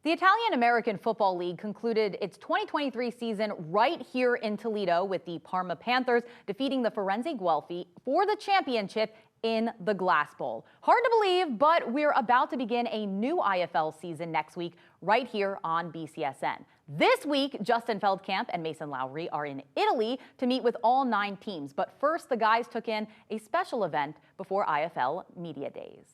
The Italian-American Football League concluded its 2023 season right here in Toledo with the Parma Panthers defeating the Firenze Guelfi for the championship in the Glass Bowl. Hard to believe, but we're about to begin a new IFL season next week right here on BCSN. This week, Justin Feldkamp and Mason Lowry are in Italy to meet with all 9 teams. But first, the guys took in a special event before IFL Media Days.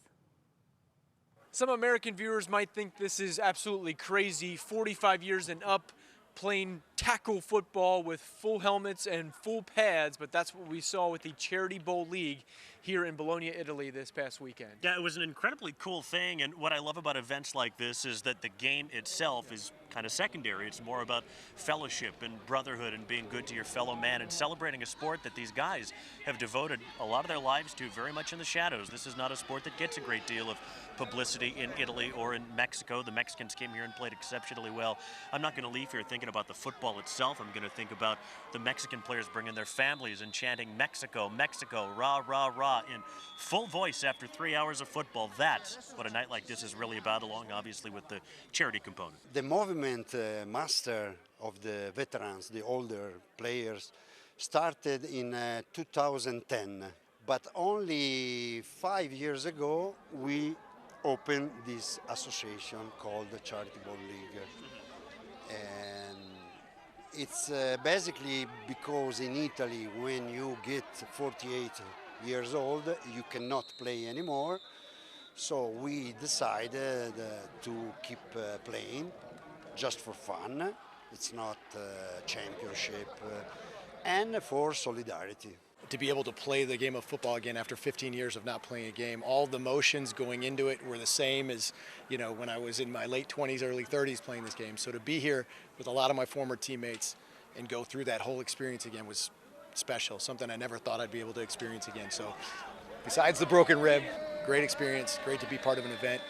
Some American viewers might think this is absolutely crazy. 45 years and up, playing tackle football with full helmets and full pads, but that's what we saw with the Charity Bowl League here in Bologna, Italy this past weekend. Yeah, it was an incredibly cool thing, and what I love about events like this is that the game itself is kind of secondary. It's more about fellowship and brotherhood and being good to your fellow man and celebrating a sport that these guys have devoted a lot of their lives to very much in the shadows. This is not a sport that gets a great deal of publicity in Italy or in Mexico. The Mexicans came here and played exceptionally well. I'm not going to leave here thinking about the football itself. I'm going to think about the Mexican players bringing their families and chanting Mexico, Mexico, rah, rah, rah in full voice after 3 hours of football. That's what a night like this is really about, along obviously with the charity component. The movement master of the veterans, the older players, started in 2010, but only 5 years ago we opened this association called the Charity Bowl League. And it's basically because in Italy, when you get 48 years old, you cannot play anymore. So we decided to keep playing just for fun. It's not a championship, and for solidarity. To be able to play the game of football again after 15 years of not playing a game, all the motions going into it were the same as, when I was in my late 20s, early 30s playing this game. So to be here with a lot of my former teammates and go through that whole experience again was special, something I never thought I'd be able to experience again. So besides the broken rib, great experience, great to be part of an event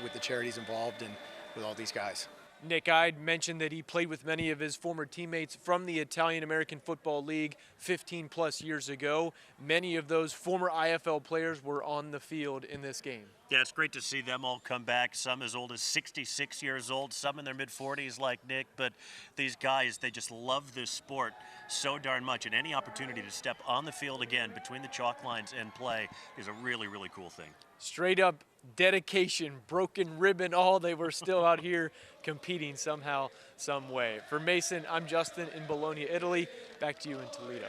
with the charities involved and with all these guys. Nick Ide mentioned that he played with many of his former teammates from the Italian-American Football League 15 plus years ago. Many of those former IFL players were on the field in this game. Yeah, it's great to see them all come back, some as old as 66 years old, some in their mid-40s like Nick, but these guys, they just love this sport so darn much, and any opportunity to step on the field again between the chalk lines and play is a really, really cool thing. Straight up dedication, broken rib and all, they were still out here competing somehow, some way. For Mason, I'm Justin in Bologna, Italy. Back to you in Toledo.